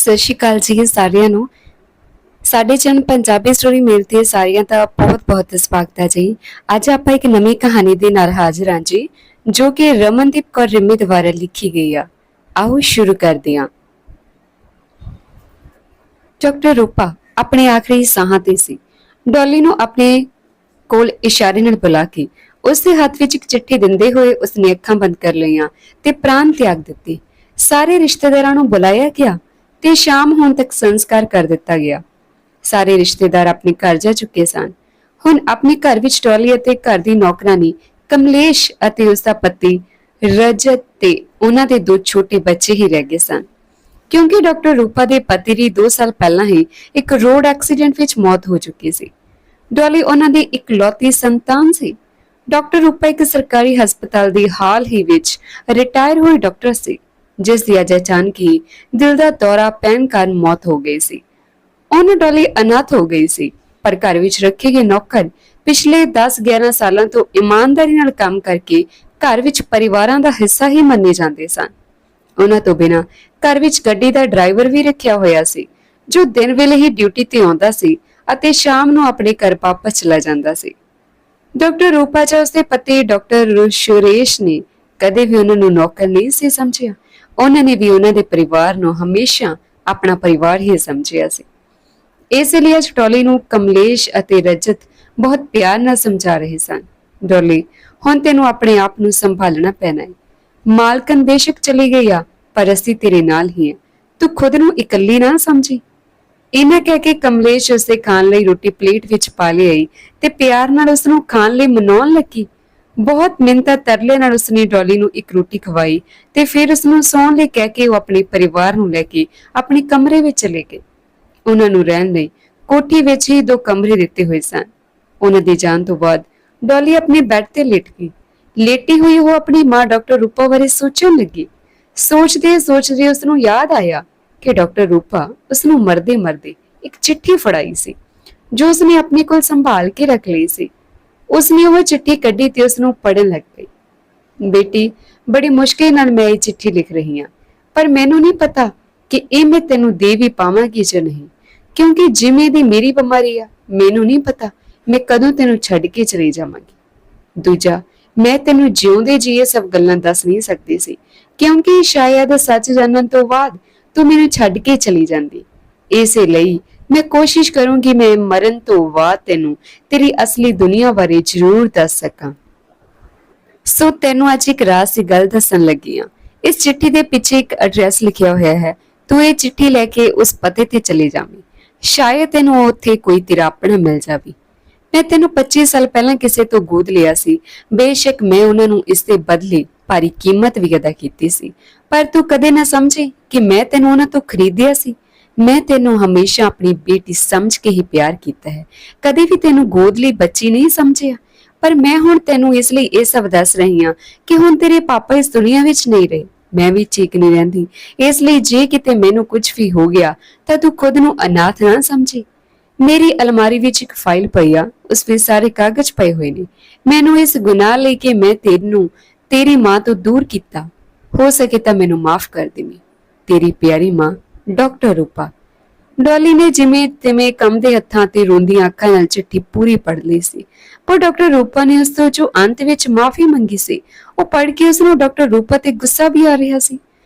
ਸਤਿ ਸ਼੍ਰੀ ਅਕਾਲ ਜੀ ਸਾਰਿਆਂ ਨੂੰ। ਸਾਡੇ ਚੈਨਲ ਪੰਜਾਬੀ ਸਟੋਰੀ ਮੇਲ ਤੇ ਸਾਰਿਆਂ ਦਾ ਬਹੁਤ-ਬਹੁਤ ਸਵਾਗਤ ਹੈ ਜੀ। ਅੱਜ ਆਪਾਂ ਇੱਕ ਨਵੀਂ ਕਹਾਣੀ ਦੇ ਨਾਲ ਹਾਜ਼ਰ ਹਾਂ ਜੀ, ਜੋ ਕਿ ਰਮਨਦੀਪ ਕੌਰ ਰਿੰਮੀ ਦੁਆਰਾ ਲਿਖੀ ਗਈ ਆ। ਆਓ ਸ਼ੁਰੂ ਕਰਦੇ ਹਾਂ। ਡਾਕਟਰ ਰੂਪਾ ਆਪਣੇ ਆਖਰੀ ਸਾਹਾਂ ਤੇ ਸੀ। ਡੋਲੀ ਨੂੰ ਆਪਣੇ ਕੋਲ ਇਸ਼ਾਰੇ ਨਾਲ ਬੁਲਾ ਕੇ ਉਸ ਦੇ ਹੱਥ ਵਿੱਚ ਇੱਕ ਚਿੱਠੀ ਦਿੰਦੇ ਹੋਏ ਉਸਨੇ ਅੱਖਾਂ ਬੰਦ ਕਰ ਲਈਆਂ ਤੇ ਪ੍ਰਾਣ ਤਿਆਗ ਦਿੱਤੇ। ਸਾਰੇ ਰਿਸ਼ਤੇਦਾਰਾਂ ਨੂੰ ਬੁਲਾਇਆ ਗਿਆ ਤੇ ਸ਼ਾਮ ਹੋਣ ਤੱਕ ਸੰਸਕਾਰ ਕਰ ਦਿੱਤਾ ਗਿਆ। ਸਾਰੇ ਰਿਸ਼ਤੇਦਾਰ ਆਪਣੇ ਘਰ ਜਾ ਚੁੱਕੇ ਸਨ। ਹੁਣ ਆਪਣੇ ਘਰ ਵਿੱਚ ਡੋਲੀ ਅਤੇ ਘਰ ਦੀ ਨੌਕਰਾਨੀ ਕਮਲੇਸ਼ ਅਤੇ ਉਸ ਦਾ ਪਤੀ ਰਜਤ ਤੇ ਉਹਨਾਂ ਦੇ ਦੋ ਛੋਟੇ ਬੱਚੇ ਹੀ ਰਹਿ ਗਏ ਸਨ, ਕਿਉਂਕਿ ਡਾਕਟਰ ਰੂਪਾ ਦੇ ਪਤੀ ਦੀ 2 ਸਾਲ ਪਹਿਲਾਂ ਹੀ ਇੱਕ ਰੋਡ ਐਕਸੀਡੈਂਟ ਵਿੱਚ ਮੌਤ ਹੋ ਚੁੱਕੀ ਸੀ। ਡੋਲੀ ਉਹਨਾਂ ਦੀ ਇਕਲੌਤੀ ਸੰਤਾਨ ਸੀ। ਡਾਕਟਰ ਰੂਪਾ ਇੱਕ ਸਰਕਾਰੀ ਹਸਪਤਾਲ ਦੀ ਹਾਲ ਹੀ ਵਿੱਚ ਰਿਟਾਇਰ ਹੋਈ ਡਾਕਟਰ ਸੀ, ਜਿਸ ਦੀ ਅੱਜ ਅਚਾਨਕ ਹੀ ਦਿਲ ਦਾ ਦੌਰਾ ਪੈਣ ਕਾਰਨ ਮੌਤ ਹੋ ਗਈ ਸੀ। ਉਹਨੂੰ ਡੋਲੀ ਅਨਾਥ ਹੋ ਗਈ ਸੀ, ਪਰ ਘਰ ਵਿੱਚ ਰੱਖੇ ਗਏ ਨੌਕਰ ਪਿਛਲੇ 10-11 ਸਾਲਾਂ ਤੋਂ ਇਮਾਨਦਾਰੀ ਨਾਲ ਕੰਮ ਕਰਕੇ ਘਰ ਵਿੱਚ ਪਰਿਵਾਰਾਂ ਦਾ ਹਿੱਸਾ ਹੀ ਮੰਨੇ ਜਾਂਦੇ ਸਨ। ਉਹਨਾਂ ਤੋਂ ਬਿਨਾਂ ਘਰ ਵਿੱਚ ਗੱਡੀ ਦਾ ਡਰਾਈਵਰ ਵੀ ਰੱਖਿਆ ਹੋਇਆ ਸੀ, ਜੋ ਦਿਨ ਵੇਲੇ ਹੀ ਡਿਊਟੀ ਤੇ ਆਉਂਦਾ ਸੀ ਅਤੇ ਸ਼ਾਮ ਨੂੰ ਆਪਣੇ ਘਰ ਵਾਪਸ ਚਲਾ ਜਾਂਦਾ ਸੀ। ਡਾਕਟਰ ਰੂਪਾ ਜਾਂ ਉਸਦੇ ਪਤੀ ਡਾਕਟਰ ਸੁਰੇਸ਼ ਨੇ ਕਦੇ ਵੀ ਉਹਨਾਂ ਨੂੰ ਨੌਕਰ ਨਹੀਂ ਸੀ ਸਮਝਿਆ। ਉਹਨਾਂ ਨੇ ਵੀ ਉਹਨਾਂ ਦੇ ਪਰਿਵਾਰ ਨੂੰ ਹਮੇਸ਼ਾ ਆਪਣਾ ਪਰਿਵਾਰ ਹੀ ਸਮਝਿਆ ਸੀ। ਇਸ ਲਈ ਅੱਜ ਡੋਲੀ ਨੂੰ ਕਮਲੇਸ਼ ਅਤੇ ਰਜਤ ਬਹੁਤ ਪਿਆਰ ਨਾਲ ਸਮਝਾ ਰਹੇ ਸਨ। ਡੋਲੀ, ਹੁਣ ਤੈਨੂੰ ਆਪਣੇ ਆਪ ਨੂੰ ਸੰਭਾਲਣਾ ਪੈਣਾ ਹੈ। ਮਾਲਕਨ ਬੇਸ਼ੱਕ ਚਲੀ ਗਈ ਆ, ਪਰ ਅਸੀਂ ਤੇਰੇ ਨਾਲ ਹੀ ਹਾਂ। ਤੂੰ ਖੁਦ ਨੂੰ ਇਕੱਲੀ ਨਾ ਸਮਝੀ। ਇਹਨਾਂ ਕਹਿ ਕੇ ਕਮਲੇਸ਼ ਉਸਦੇ ਖਾਣ ਲਈ ਰੋਟੀ ਪਲੇਟ ਵਿੱਚ ਪਾ ਲਿਆਈ ਤੇ ਪਿਆਰ ਨਾਲ ਉਸਨੂੰ ਖਾਣ ਲਈ ਮਨਾਉਣ ਲੱਗੀ। ਬਹੁਤ ਮਿੰਨਤਾਂ ਤਰਲੇ ਨਾਲ ਉਸਨੇ ਡੋਲੀ ਨੂੰ ਇੱਕ ਰੋਟੀ ਖਵਾਈ ਤੇ ਫਿਰ ਉਸਨੂੰ ਸੌਣ ਲਈ ਕਹਿ ਕੇ ਉਹ ਆਪਣੇ ਪਰਿਵਾਰ ਨੂੰ ਲੈ ਕੇ ਆਪਣੇ ਕਮਰੇ ਵਿੱਚ ਚਲੇ ਗਏ। ਉਹਨਾਂ ਨੂੰ ਰਹਿਣ ਲਈ ਕੋਠੀ ਵਿੱਚ ਹੀ 2 ਕਮਰੇ ਦਿੱਤੇ ਹੋਏ ਸਨ। ਉਹਨਾਂ ਦੇ ਜਾਣ ਤੋਂ ਬਾਅਦ ਡੋਲੀ ਆਪਣੇ ਬੈੱਡ ਤੇ ਲੇਟ ਗਈ। ਲੇਟੀ ਹੋਈ ਉਹ ਆਪਣੀ ਮਾਂ ਡਾਕਟਰ ਰੂਪਾ ਬਾਰੇ ਸੋਚਣ ਲੱਗੀ। ਸੋਚਦੇ ਉਸਨੂੰ ਯਾਦ ਆਇਆ ਕਿ ਡਾਕਟਰ ਰੂਪਾ ਉਸਨੂੰ ਮਰਦੇ ਇੱਕ ਚਿੱਠੀ ਫੜਾਈ ਸੀ, ਜੋ ਉਸਨੇ ਆਪਣੇ ਕੋਲ ਸੰਭਾਲ ਕੇ ਰੱਖ ਲਈ ਸੀ। ਉਸਨੇ ਉਹ ਚਿੱਠੀ ਕੱਢੀ ਤੇ ਉਸਨੂੰ ਪੜ੍ਹਨ ਲੱਗ ਪਈ। ਬੇਟੀ, ਬੜੀ ਮੁਸ਼ਕਿਲ ਨਾਲ ਮੈਂ ਇਹ ਚਿੱਠੀ ਲਿਖ ਰਹੀ ਹਾਂ, ਪਰ ਮੈਨੂੰ ਨਹੀਂ ਪਤਾ ਕਿ ਇਹ ਮੈਂ ਤੈਨੂੰ ਦੇ ਵੀ ਪਾਵਾਂਗੀ ਜਾਂ ਨਹੀਂ, ਕਿਉਂਕਿ ਜਿਵੇਂ ਦੀ ਮੇਰੀ ਬਿਮਾਰੀ ਆ, ਮੈਨੂੰ ਨਹੀਂ ਪਤਾ ਮੈਂ ਕਦੋਂ ਤੈਨੂੰ ਛੱਡ ਕੇ ਚਲੀ ਜਾਵਾਂਗੀ। ਦੂਜਾ, ਮੈਂ ਤੈਨੂੰ ਜਿਉਂਦੇ ਜੀ ਇਹ ਸਭ ਗੱਲਾਂ ਦੱਸ ਨਹੀਂ ਸਕਦੀ ਸੀ, ਕਿਉਂਕਿ ਸ਼ਾਇਦ ਸੱਚ ਜਾਣਨ ਤੋਂ ਬਾਅਦ ਤੂੰ ਮੈਨੂੰ ਛੱਡ ਕੇ ਚਲੀ ਜਾਂਦੀ। ਇਸੇ ਲਈ ਮੈਂ ਕੋਸ਼ਿਸ਼ ਕਰੂੰਗੀ ਮੈਂ ਮਰਨ ਤੋਂ ਬਾਅਦ ਤੈਨੂੰ ਤੇਰੀ ਅਸਲੀ ਦੁਨੀਆ ਬਾਰੇ ਜ਼ਰੂਰ ਦੱਸ ਸਕਾਂ। ਸੋ ਤੈਨੂੰ ਅੱਜ ਇੱਕ ਰਾਜ਼ ਦੀ ਗੱਲ ਦੱਸਣ ਲੱਗੀ ਹਾਂ। ਇਸ ਚਿੱਠੀ ਦੇ ਪਿੱਛੇ ਇੱਕ ਐਡਰੈਸ ਲਿਖਿਆ ਹੋਇਆ ਹੈ। ਤੂੰ ਇਹ ਚਿੱਠੀ ਲੈ ਕੇ ਉਸ ਪਤੇ ਤੇ ਚਲੇ ਜਾਵੀਂ। ਸ਼ਾਇਦ ਤੈਨੂੰ ਉੱਥੇ ਕੋਈ ਤੇਰਾ ਆਪਣਾ ਮਿਲ ਜਾਵੇ। ਮੈਂ ਤੈਨੂੰ 25 ਸਾਲ ਪਹਿਲਾਂ ਕਿਸੇ ਤੋਂ ਗੋਦ ਲਿਆ ਸੀ। ਬੇਸ਼ੱਕ ਮੈਂ ਉਹਨਾਂ ਨੂੰ ਇਸ ਦੇ ਬਦਲੇ ਭਾਰੀ ਕੀਮਤ ਵੀ ਅਦਾ ਕੀਤੀ ਸੀ, ਪਰ ਤੂੰ ਕਦੇ ਨਾ ਸਮਝੇ ਕਿ ਮੈਂ ਤੈਨੂੰ ਉਹਨਾਂ ਤੋਂ ਖਰੀਦਿਆ ਸੀ। ਮੈਂ ਤੈਨੂੰ ਹਮੇਸ਼ਾ ਆਪਣੀ ਬੇਟੀ ਸਮਝ ਕੇ ਹੀ ਪਿਆਰ ਕੀਤਾ ਹੈ, ਕਦੇ ਵੀ ਤੈਨੂੰ ਗੋਦ ਲਈ ਬੱਚੀ ਨਹੀਂ ਸਮਝਿਆ। ਪਰ ਮੈਂ ਹੁਣ ਤੈਨੂੰ ਇਸ ਲਈ ਇਹ ਸਭ ਦੱਸ ਰਹੀ ਹਾਂ ਕਿ ਹੁਣ ਤੇਰੇ ਪਾਪਾ ਇਸ ਦੁਨੀਆ ਵਿੱਚ ਨਹੀਂ ਰਹੇ, ਮੈਂ ਵੀ ਠੀਕ ਨਹੀਂ ਰਹਿੰਦੀ। ਇਸ ਲਈ ਜੇ ਕਿਤੇ ਮੈਨੂੰ ਕੁਝ ਵੀ ਹੋ ਗਿਆ ਤਾਂ ਤੂੰ ਖੁਦ ਨੂੰ ਅਨਾਥ ਨਾ ਸਮਝੀ। ਮੇਰੀ ਅਲਮਾਰੀ ਵਿੱਚ ਇੱਕ ਫਾਈਲ ਪਈ ਆ, ਉਸ ਵਿੱਚ ਸਾਰੇ ਕਾਗਜ਼ ਪਏ ਹੋਏ ਨੇ। ਮੈਨੂੰ ਇਸ ਗੁਨਾਹ ਲਈ ਕਿ ਮੈਂ ਤੈਨੂੰ ਤੇਰੀ ਮਾਂ ਤੋਂ ਦੂਰ ਕੀਤਾ, ਹੋ ਸਕੇ ਤਾਂ ਮੈਨੂੰ ਮਾਫ ਕਰ ਦੇਵੀਂ। ਤੇਰੀ ਪਿਆਰੀ ਮਾਂ, ਡਾਕਟਰ ਰੂਪਾ। ਡੋਲੀ ਨੇ ਜਿਵੇਂ ਤਿਵੇਂ ਕੰਬਦੇ ਹੱਥਾਂ ਤੇ ਰੋਂਦੀਆਂ ਅੱਖਾਂ ਨਾਲ ਚਿੱਠੀ ਪੂਰੀ ਪੜ੍ਹ ਲਈ ਸੀ, ਪਰ ਡਾਕਟਰ ਰੂਪਾ ਨੇ ਉਸ ਤੋਂ ਜੋ ਅੰਤ ਵਿੱਚ ਮਾਫੀ ਮੰਗੀ ਸੀ, ਉਹ ਪੜ੍ਹ ਕੇ ਉਸਨੂੰ ਡਾਕਟਰ ਰੂਪਾ ਤੇ ਗੁੱਸਾ ਵੀ ਆ ਰਿਹਾ ਸੀ,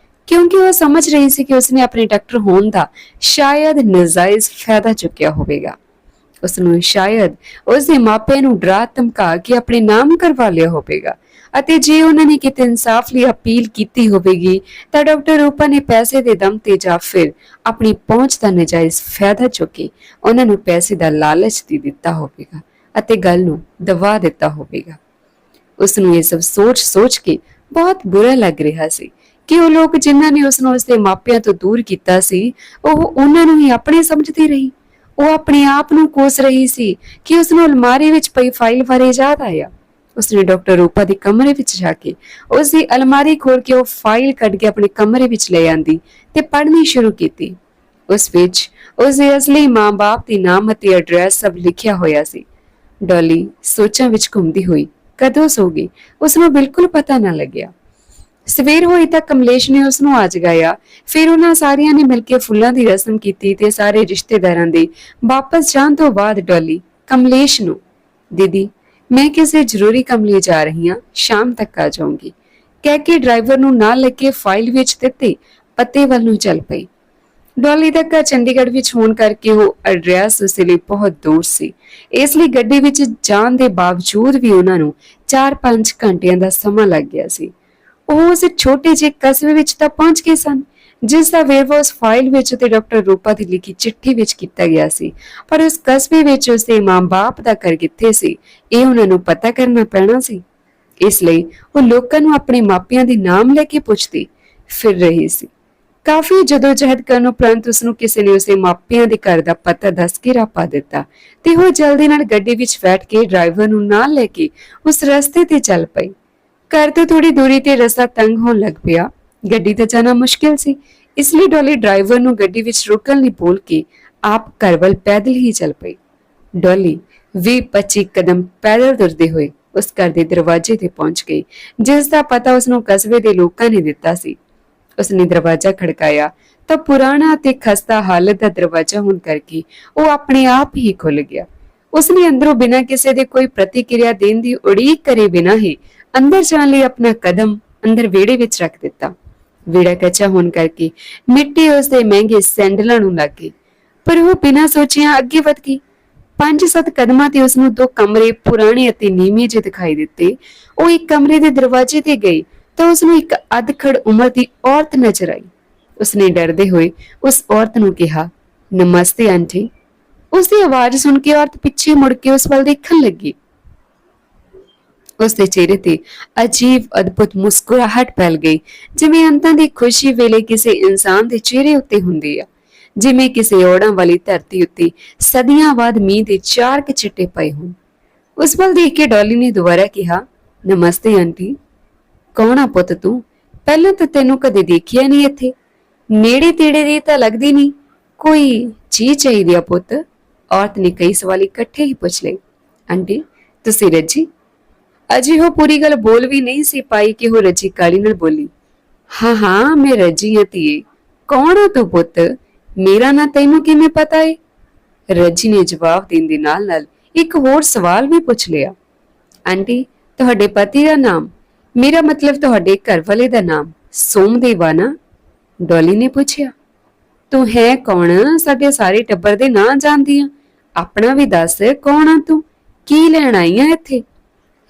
ਕਿਉਂਕਿ ਉਹ ਸਮਝ ਰਹੀ ਸੀ ਕਿ ਉਸਨੇ ਆਪਣੇ ਡਾਕਟਰ ਹੋਣ ਦਾ ਸ਼ਾਇਦ ਨਜਾਇਜ਼ ਫਾਇਦਾ ਚੁੱਕਿਆ ਹੋਵੇਗਾ। ਉਸਨੂੰ ਸ਼ਾਇਦ ਉਸਦੇ ਮਾਪਿਆਂ ਨੂੰ ਡਰਾ ਧਮਕਾ ਕੇ ਆਪਣੇ ਨਾਮ ਕਰਵਾ ਲਿਆ ਹੋਵੇਗਾ, ਅਤੇ ਜੇ ਉਹਨਾਂ ਨੇ ਕਿਤੇ ਇਨਸਾਫ ਲਈ ਅਪੀਲ ਕੀਤੀ ਹੋਵੇਗੀ ਤਾਂ ਡਾਕਟਰ ਰੂਪਾ ਨੇ ਪੈਸੇ ਦੇ ਦਮ ਤੇ ਜਾਂ ਫਿਰ ਆਪਣੀ ਪਹੁੰਚ ਦਾ ਨਜਾਇਜ਼ ਫਾਇਦਾ ਚੁੱਕੇ ਉਹਨਾਂ ਨੂੰ ਪੈਸੇ ਦਾ ਲਾਲਚ ਦੇ ਦਿੱਤਾ ਹੋਵੇਗਾ ਅਤੇ ਗੱਲ ਨੂੰ ਦਬਾ ਦਿੱਤਾ ਹੋਵੇਗਾ। ਉਸਨੂੰ ਇਹ ਸਭ ਸੋਚ ਕੇ ਬਹੁਤ ਬੁਰਾ ਲੱਗ ਰਿਹਾ ਸੀ ਕਿ ਉਹ ਲੋਕ ਜਿਨ੍ਹਾਂ ਨੇ ਉਸਨੂੰ ਉਸਦੇ ਮਾਪਿਆਂ ਤੋਂ ਦੂਰ ਕੀਤਾ ਸੀ, ਉਹ ਉਹਨਾਂ ਨੂੰ ਹੀ ਆਪਣੇ ਸਮਝਦੀ ਰਹੀ। ਉਹ ਆਪਣੇ ਆਪ ਨੂੰ ਕੋਸ ਰਹੀ ਸੀ ਕਿ ਉਸਨੂੰ ਅਲਮਾਰੀ ਵਿੱਚ ਪਈ ਫਾਈਲ ਬਾਰੇ ਯਾਦ ਆਇਆ। ਉਸਨੇ ਡਾਕਟਰ ਰੂਪਾ ਦੇ ਕਮਰੇ ਵਿੱਚ ਜਾ ਕੇ ਉਸਦੀ ਅਲਮਾਰੀ ਖੋਲ ਕੇ ਉਹ ਫਾਈਲ ਕੱਢ ਕੇ ਆਪਣੇ ਕਮਰੇ ਵਿੱਚ ਲੈ ਆਂਦੀ ਤੇ ਪੜ੍ਹਨੀ ਸ਼ੁਰੂ ਕੀਤੀ। ਉਸ ਵਿੱਚ ਉਸਦੇ ਅਸਲੀ ਮਾਂ-ਬਾਪ ਦੇ ਨਾਮ ਅਤੇ ਐਡਰੈਸ ਸਭ ਲਿਖਿਆ ਹੋਇਆ ਸੀ। ਡੋਲੀ ਸੋਚਾਂ ਵਿੱਚ ਘੁੰਮਦੀ ਹੋਈ ਕਦੋਂ ਸੋ ਗਈ, ਉਸਨੂੰ ਬਿਲਕੁਲ ਪਤਾ ਨਾ ਲੱਗਿਆ। ਸਵੇਰ ਹੋਈ ਤਾਂ ਕਮਲੇਸ਼ ਨੇ ਉਸ ਨੂੰ ਆ ਜਗਾਇਆ। ਫਿਰ ਉਹਨਾਂ ਸਾਰਿਆਂ ਨੇ ਮਿਲ ਕੇ ਫੁੱਲਾਂ ਦੀ ਰਸਮ ਕੀਤੀ ਤੇ ਸਾਰੇ ਰਿਸ਼ਤੇਦਾਰਾਂ ਦੇ ਵਾਪਸ ਜਾਣ ਤੋਂ ਬਾਅਦ ਡੋਲੀ ਕਮਲੇਸ਼ ਨੂੰ, ਦੀਦੀ ਮੈਂ ਕਿਸੇ ਜ਼ਰੂਰੀ ਕੰਮ ਲਈ ਜਾ ਰਹੀ ਹਾਂ, ਸ਼ਾਮ ਤੱਕ ਆ ਜਾਊਂਗੀ ਕਹਿ ਕੇ ਡਰਾਈਵਰ ਨੂੰ ਨਾਲ ਲੈ ਕੇ ਫਾਈਲ ਵਿੱਚ ਦਿੱਤੇ ਪਤੇ ਵੱਲ ਨੂੰ ਚੱਲ ਪਈ। ਡੋਲੀ ਦਾ ਘਰ ਚੰਡੀਗੜ੍ਹ ਵਿੱਚ ਹੋਣ ਕਰਕੇ ਉਹ ਐਡਰੈਸ ਉਸ ਲਈ ਬਹੁਤ ਦੂਰ ਸੀ, ਇਸ ਲਈ ਗੱਡੀ ਵਿੱਚ ਜਾਣ ਦੇ ਬਾਵਜੂਦ ਵੀ ਉਹਨਾਂ ਨੂੰ 4-5 ਘੰਟਿਆਂ ਦਾ ਸਮਾਂ ਲੱਗ ਗਿਆ ਸੀ। ਉਹ ਉਸ ਛੋਟੇ ਜਿਹੇ ਕਸਬੇ ਵਿੱਚ ਤਾਂ ਪਹੁੰਚ ਗਏ ਸਨ ਜਿਸ ਦਾ ਵੇਰਵਾ ਉਸ ਫਾਈਲ ਵਿੱਚ ਤੇ ਡਾਕਟਰ ਰੂਪਾ ਦੀ ਲਿਖੀ ਚਿੱਠੀ ਵਿੱਚ ਕੀਤਾ ਗਿਆ ਸੀ, ਪਰ ਉਸ ਕਸਬੇ ਵਿੱਚ ਉਸਦੇ ਮਾਂ-ਬਾਪ ਦਾ ਘਰ ਕਿੱਥੇ ਸੀ ਇਹ ਉਹਨਾਂ ਨੂੰ ਪਤਾ ਕਰਨਾ ਪੈਣਾ ਸੀ। ਇਸ ਲਈ ਉਹ ਲੋਕਾਂ ਨੂੰ ਆਪਣੇ ਮਾਪਿਆਂ ਦੇ ਨਾਮ ਲੈ ਕੇ ਪੁੱਛਦੀ ਫਿਰ ਰਹੀ ਸੀ। ਕਾਫੀ ਜਦੋਜਹਿਦ ਕਰਨ ਉਪਰੰਤ ਉਸਨੂੰ ਕਿਸੇ ਨੇ ਉਸਦੇ ਮਾਪਿਆਂ ਦੇ ਘਰ ਦਾ ਪਤਾ ਦੱਸ ਕੇ ਰਾਹ ਪਾ ਦਿੱਤਾ ਤੇ ਉਹ ਜਲਦੀ ਨਾਲ ਗੱਡੀ ਵਿੱਚ ਬੈਠ ਕੇ ਡਰਾਈਵਰ ਨੂੰ ਨਾਲ ਲੈ ਕੇ ਉਸ ਰਸਤੇ ਤੇ ਚੱਲ ਪਈ। ਘਰ ਤੋਂ ਥੋੜੀ ਦੂਰੀ ਤੇ ਰਸਤਾ ਤੰਗ ਹੋਣ ਲੱਗ ਪਿਆ, ਗੱਡੀ ਤੇ ਜਾਣਾ ਮੁਸ਼ਕਿਲ ਸੀ, ਇਸ ਲਈ ਡੋਲੀ ਡਰਾਈਵਰ ਨੂੰ ਗੱਡੀ ਵਿੱਚ ਰੁਕਣ ਲਈ ਬੋਲ ਕੇ ਆਪ ਘਰ ਵੱਲ ਪੈਦਲ ਹੀ ਚੱਲ ਪਈ। ਡੋਲੀ 20-25 ਕਦਮ ਪੈਦਲ ਤੁਰਦੇ ਹੋਏ ਉਸ ਘਰ ਦੇ ਦਰਵਾਜ਼ੇ ਤੇ ਪਹੁੰਚ ਗਈ ਜਿਸ ਦਾ ਪਤਾ ਉਸਨੂੰ ਕਸਬੇ ਦੇ ਲੋਕਾਂ ਨੇ ਦਿੱਤਾ ਸੀ। ਉਸਨੇ ਦਰਵਾਜ਼ਾ ਖੜਕਾਇਆ ਤਾਂ ਪੁਰਾਣਾ ਤੇ ਖਸਤਾ ਹਾਲਤ ਦਾ ਦਰਵਾਜ਼ਾ ਹੋਣ ਕਰਕੇ ਉਹ ਆਪਣੇ ਆਪ ਹੀ ਖੁੱਲ ਗਿਆ। ਉਸਨੇ ਅੰਦਰੋਂ ਬਿਨਾਂ ਕਿਸੇ ਦੇ ਕੋਈ ਪ੍ਰਤੀਕਿਰਿਆ ਦੇਣ ਦੀ ਉਡੀਕ ਕਰੇ ਬਿਨਾਂ ਹੀ ਅੰਦਰ ਜਾਣ ਲਈ ਆਪਣਾ ਕਦਮ ਅੰਦਰ ਵਿਹੜੇ ਵਿੱਚ ਰੱਖ ਦਿੱਤਾ। ਵਿਹੜਾ ਕੱਚਾ ਹੋਣ ਕਰਕੇ ਮਿੱਟੀ ਉਸਦੇ ਮਹਿੰਗੇ ਸੈਂਡਲਾਂ ਨੂੰ ਲੱਗ ਗਈ, ਪਰ ਉਹ ਬਿਨਾਂ ਸੋਚਿਆ ਅੱਗੇ ਵਧ ਗਈ। 5-7 ਕਦਮਾਂ ਤੇ ਉਸਨੂੰ 2 ਕਮਰੇ ਪੁਰਾਣੇ ਅਤੇ ਨੀਵੇਂ ਜਿਹੇ ਦਿਖਾਈ ਦਿੱਤੇ। ਉਹ ਇੱਕ ਕਮਰੇ ਦੇ ਦਰਵਾਜ਼ੇ ਤੇ ਗਈ ਤਾਂ ਉਸਨੂੰ ਇੱਕ ਅਧਖੜ ਉਮਰ ਦੀ ਔਰਤ ਨਜ਼ਰ ਆਈ। ਉਸਨੇ ਡਰਦੇ ਹੋਏ ਉਸ ਔਰਤ ਨੂੰ ਕਿਹਾ, ਨਮਸਤੇ ਆਂਟੀ। ਉਸਦੀ ਆਵਾਜ਼ ਸੁਣ ਕੇ ਔਰਤ ਪਿੱਛੇ ਮੁੜ ਕੇ ਉਸ ਵੱਲ ਦੇਖਣ ਲੱਗੀ। ਉਸਦੇ ਚਿਹਰੇ ਤੇ ਅਜੀਬ ਅਦਭੁਤ ਮੁਸਕਰਾਹਟ ਫੈਲ ਗਈ, ਜਿਵੇਂ ਅੰਤਾਂ ਦੀ ਖੁਸ਼ੀ ਵੇਲੇ ਕਿਸੇ ਇਨਸਾਨ ਦੇ ਚਿਹਰੇ ਉੱਤੇ ਹੁੰਦੀ ਆ, ਜਿਵੇਂ ਕਿਸੇ ਔੜਾਂ ਵਾਲੀ ਧਰਤੀ ਉੱਤੇ ਸਦੀਆਂ ਬਾਅਦ ਮੀਂਹ ਦੇ 4 ਛਿੱਟੇ ਪਏ ਹੋਣ। ਉਸ ਵੱਲ ਦੇਖ ਕੇ ਡੋਲੀ ਨੇ ਦੁਬਾਰਾ ਕਿਹਾ, ਨਮਸਤੇ ਆਂਟੀ। ਕੌਣ ਆ ਪੁੱਤ ਤੂੰ? ਪਹਿਲਾਂ ਤਾਂ ਤੈਨੂੰ ਕਦੇ ਦੇਖਿਆ ਨਹੀਂ ਇੱਥੇ, ਨੇੜੇ ਤੇੜੇ ਦੀ ਤਾਂ ਲੱਗਦੀ ਨਹੀਂ, ਕੋਈ ਚੀਜ਼ ਚਾਹੀਦੀ ਆ ਪੁੱਤ? ਔਰਤ ਨੇ ਕਈ ਸਵਾਲ ਇਕੱਠੇ ਹੀ ਪੁੱਛ ਲਏ। ਆਂਟੀ ਤੁਸੀਂ ਰੱਜੀ? ਅਜੇ ਉਹ ਪੂਰੀ ਗੱਲ ਬੋਲ ਵੀ ਨਹੀਂ ਸੀ ਪਾਈ ਕਿ ਉਹ ਰੱਜੀ ਕਾਲੀ ਨਾਲ ਬੋਲੀ, ਹਾਂ ਮੈਂ ਰੱਜੀ ਹਾਂ ਧੀਏ। ਕੌਣ ਆ ਤੂੰ ਪੁੱਤ? ਮੇਰਾ ਨਾਂ ਤੈਨੂੰ ਕਿਵੇਂ ਪਤਾ ਏ? ਰੱਜੀ ਨੇ ਜਵਾਬ ਦੇਣ ਦੇ ਨਾਲ ਨਾਲ ਇੱਕ ਹੋਰ ਸਵਾਲ ਵੀ ਪੁੱਛ ਲਿਆ। ਆਂਟੀ ਤੁਹਾਡੇ ਪਤੀ ਦਾ ਨਾਮ, ਮੇਰਾ ਮਤਲਬ ਤੁਹਾਡੇ ਘਰ ਵਾਲੇ ਦਾ ਨਾਮ ਸੋਮਦੇਵ ਆ ਨਾ? ਡੋਲੀ ਨੇ ਪੁੱਛਿਆ। ਤੂੰ ਹੈ ਕੌਣ? ਸਾਡੇ ਸਾਰੇ ਟੱਬਰ ਦੇ ਨਾਂ ਜਾਣਦੀ ਆ, ਆਪਣਾ ਵੀ ਦੱਸ, ਕੌਣ ਆ ਤੂੰ? ਕੀ ਲੈਣ ਆਈ ਆ ਇੱਥੇ?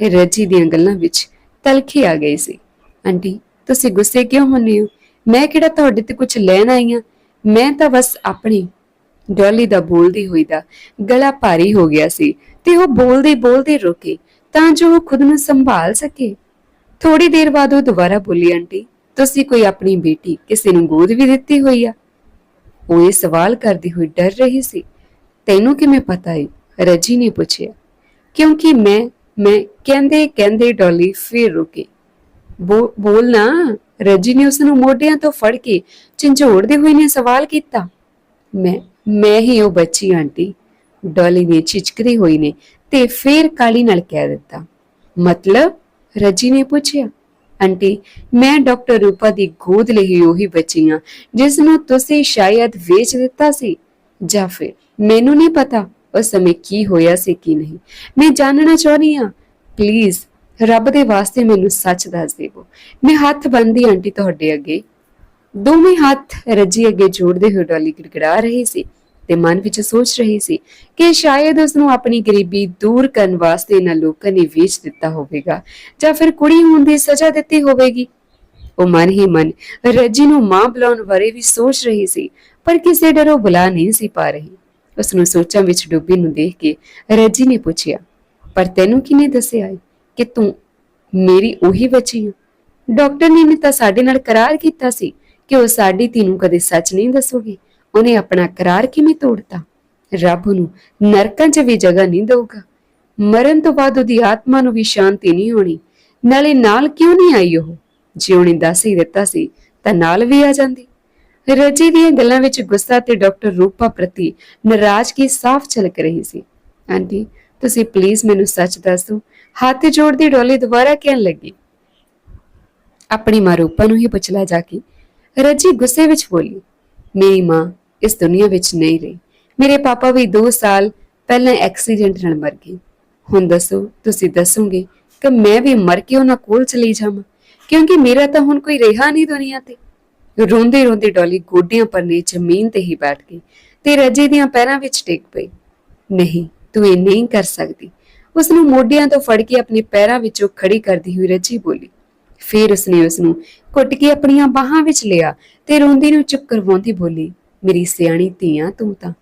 ਰੱਜੀ ਦੀਆਂ ਗੱਲਾਂ ਵਿੱਚ ਤਲਖੀ ਆ ਗਈ ਸੀ। ਆਂਟੀ ਤੁਸੀਂ ਗੁੱਸੇ ਕਿਉਂ ਹੁੰਦੇ ਹੋ? ਮੈਂ ਕਿਹੜਾ ਤੁਹਾਡੇ ਤੇ ਕੁਝ ਲੈਣ ਆਈ ਆ, ਮੈਂ ਤਾਂ ਬਸ ਆਪਣੀ। ਡੋਲੀ ਦਾ ਬੋਲਦੀ ਹੋਈ ਦਾ ਗਲਾ ਭਾਰੀ ਹੋ ਗਿਆ ਸੀ ਤੇ ਉਹ ਬੋਲਦੇ ਰੁਕੇ ਤਾਂ ਜੋ ਉਹ ਖੁਦ ਨੂੰ ਸੰਭਾਲ ਸਕੇ। ਥੋੜੀ ਦੇਰ ਬਾਅਦ ਉਹ ਦੁਬਾਰਾ ਬੋਲੀ, ਆਂਟੀ ਤੁਸੀਂ ਕੋਈ ਆਪਣੀ ਬੇਟੀ ਕਿਸੇ ਨੂੰ ਗੋਦ ਵੀ ਦਿੱਤੀ ਹੋਈ ਆ? ਉਹ ਇਹ ਸਵਾਲ ਕਰਦੀ ਹੋਈ ਡਰ ਰਹੀ ਸੀ। ਤੈਨੂੰ ਕਿਵੇਂ ਪਤਾ ਹੈ? ਰੱਜੀ ਨੇ ਪੁੱਛਿਆ। ਕਿਉਂਕਿ ਮੈਂ ਕਹਿੰਦੇ ਡੋਲੀ ਫਿਰ ਰੁਕੀ। ਬੋਲ ਨਾ, ਰੱਜੀ ਨੇ ਉਸ ਨੂੰ ਮੋਢਿਆਂ ਤੋਂ ਫੜ ਕੇ ਝੰਜੋੜਦੇ ਹੋਏ ਨੇ ਸਵਾਲ ਕੀਤਾ। ਮੈਂ ਹੀ ਉਹ ਬੱਚੀ ਆਂਟੀ, ਡੋਲੀ ਨੇ ਝਿਜਕਦੀ ਹੋਈ ਨੇ ਤੇ ਫਿਰ ਕਾਲੀ ਨਾਲ ਕਹਿ ਦਿੱਤਾ। ਮਤਲਬ? ਰੱਜੀ ਨੇ ਪੁੱਛਿਆ। ਆਂਟੀ ਮੈਂ ਡਾਕਟਰ ਰੂਪਾ ਦੀ ਗੋਦ ਲਈ ਉਹੀ ਬੱਚੀ ਹਾਂ ਜਿਸ ਨੂੰ ਤੁਸੀਂ ਸ਼ਾਇਦ ਵੇਚ ਦਿੱਤਾ ਸੀ, ਜਾਂ ਫਿਰ ਮੈਨੂੰ ਨਹੀਂ ਪਤਾ ਉਸ ਸਮੇਂ ਕੀ ਹੋਇਆ ਸੀ ਕੀ ਨਹੀਂ। ਮੈਂ ਜਾਣਨਾ ਚਾਹੁੰਦੀ ਹਾਂ, ਪਲੀਜ਼ ਰੱਬ ਦੇ ਵਾਸਤੇ ਮੈਨੂੰ ਸੱਚ ਦੱਸ ਦੇਵੋ। ਮੈਂ ਹੱਥ ਬੰਨ੍ਹਦੀ ਆਂਟੀ ਤੁਹਾਡੇ ਅੱਗੇ। ਦੋਵੇਂ ਹੱਥ ਰੱਜੀ ਅੱਗੇ ਜੋੜਦੇ ਹੋਏ ਡੋਲੀ ਗਿੜਗਿੜਾ ਰਹੀ ਸੀ ਤੇ ਮਨ ਵਿੱਚ ਸੋਚ ਰਹੀ ਸੀ ਕਿ ਸ਼ਾਇਦ ਉਸ ਨੂੰ ਆਪਣੀ ਗਰੀਬੀ ਦੂਰ ਕਰਨ ਵਾਸਤੇ ਇਹਨਾਂ ਲੋਕਾਂ ਨੇ ਵੇਚ ਦਿੱਤਾ ਹੋਵੇਗਾ ਜਾਂ ਫਿਰ ਕੁੜੀ ਹੋਣ ਦੀ ਸਜ਼ਾ ਦਿੱਤੀ ਹੋਵੇਗੀ। ਉਹ ਮਨ ਹੀ ਮਨ ਰੱਜੀ ਨੂੰ ਮਾਂ ਬੁਲਾਉਣ ਬਾਰੇ ਵੀ ਸੋਚ ਰਹੀ ਸੀ, ਪਰ ਕਿਸੇ ਡਰੋਂ ਬੁਲਾ ਨਹੀਂ ਸੀ ਪਾ ਰਹੀ। ਉਸ ਨੂੰ ਸੋਚਾਂ ਵਿੱਚ ਡੁੱਬੀ ਨੂੰ ਦੇਖ ਕੇ ਰੱਜੀ ਨੇ ਪੁੱਛਿਆ, ਪਰ ਤੈਨੂੰ ਕਿਹਨੇ ਦੱਸਿਆ ਕਿ ਤੂੰ ਮੇਰੀ ਉਹੀ ਬੱਚੀ ਹੈ? ਡਾਕਟਰ ਨੇ ਤਾਂ ਸਾਡੇ ਨਾਲ ਕਰਾਰ ਕੀਤਾ ਸੀ ਕਿ ਉਹ ਸਾਡੀ ਧੀ ਨੂੰ ਕਦੇ ਸੱਚ ਨਹੀਂ ਦੱਸੂਗੀ। ਉਹਨੇ ਆਪਣਾ ਕਰਾਰ ਕਿਵੇਂ ਤੋੜਤਾ? ਰੱਬ ਨੂੰ ਨਰਕਾਂ 'ਚ ਵੀ ਜਗ੍ਹਾ ਨਹੀਂ ਦਊਗਾ। ਮਰਨ ਤੋਂ ਬਾਅਦ ਉਹਦੀ ਆਤਮਾ ਨੂੰ ਵੀ ਸ਼ਾਂਤੀ ਨਹੀਂ ਹੋਣੀ। ਨਾਲੇ ਨਾਲ ਕਿਉਂ ਨਹੀਂ ਆਈ ਉਹ? ਜੇ ਉਹਨੇ ਦੱਸ ਹੀ ਦਿੱਤਾ ਸੀ ਤਾਂ ਨਾਲ ਵੀ ਆ ਜਾਂਦੀ। ਰੱਜੀ ਦੀਆਂ ਗੱਲਾਂ ਵਿੱਚ ਗੁੱਸਾ ਤੇ ਡਾਕਟਰ ਰੂਪਾ ਪ੍ਰਤੀ ਨਾਰਾਜ਼ਗੀ ਸਾਫ਼ ਝਲਕ ਰਹੀ ਸੀ। ਆਂਟੀ ਤੁਸੀਂ ਪਲੀਜ਼ ਮੈਨੂੰ ਸੱਚ ਦੱਸ ਦਿਓ, ਹੱਥ ਜੋੜਦੀ ਡੋਲੀ ਦੁਬਾਰਾ ਕਹਿਣ ਲੱਗੀ। ਆਪਣੀ ਮਾਂ ਰੂਪਾ ਨੂੰ ਹੀ ਪੁੱਛ ਲੈ ਜਾ ਕੇ। ਰੱਜੀ ਗੁੱਸੇ ਵਿੱਚ ਬੋਲੀ, ਮੇਰੀ ਮਾਂ ਇਸ ਦੁਨੀਆ ਵਿੱਚ ਨਹੀਂ ਰਹੀ। ਮੇਰੇ ਪਾਪਾ ਵੀ 2 ਸਾਲ ਪਹਿਲਾਂ ਐਕਸੀਡੈਂਟ ਨਾਲ ਮਰ ਗਏ। ਹੁਣ ਦੱਸੋ, ਤੁਸੀਂ ਦੱਸੋਗੇ ਕਿ ਮੈਂ ਵੀ ਮਰ ਕੇ ਉਹਨਾਂ ਕੋਲ ਚਲੀ ਜਾਵਾਂ, ਕਿਉਂਕਿ ਮੇਰਾ ਤਾਂ ਹੁਣ ਕੋਈ ਰਿਹਾ ਨਹੀਂ ਦੁਨੀਆ ਤੇ। ਰੋਂਦੇ ਰੋਂਦੇ ਡੋਲੀ ਗੋਡਿਆਂ ਪਰਨੇ ਜ਼ਮੀਨ ਤੇ ਹੀ ਬੈਠ ਗਈ ਤੇ ਰੱਜੀ ਦੀਆਂ ਪੈਰਾਂ ਵਿੱਚ ਡਿੱਗ ਪਈ। ਨਹੀਂ, ਤੂੰ ਇਹ ਨਹੀਂ ਕਰ ਸਕਦੀ। ਉਸਨੂੰ ਮੋਢਿਆਂ ਤੋਂ ਫੜ ਕੇ ਆਪਣੇ ਪੈਰਾਂ ਵਿੱਚੋਂ ਖੜੀ ਕਰਦੀ ਹੋਈ ਰੱਜੀ ਬੋਲੀ। ਫਿਰ ਉਸਨੇ ਉਸਨੂੰ ਘੁੱਟ ਕੇ ਆਪਣੀਆਂ ਬਾਹਾਂ ਵਿੱਚ ਲਿਆ ਤੇ ਰੋਂਦੀ ਨੂੰ ਚੁੱਪ ਕਰਵਾਉਂਦੀ ਬੋਲੀ, ਮੇਰੀ ਸਿਆਣੀ ਧੀਆਂ ਤੂੰ ਤਾਂ,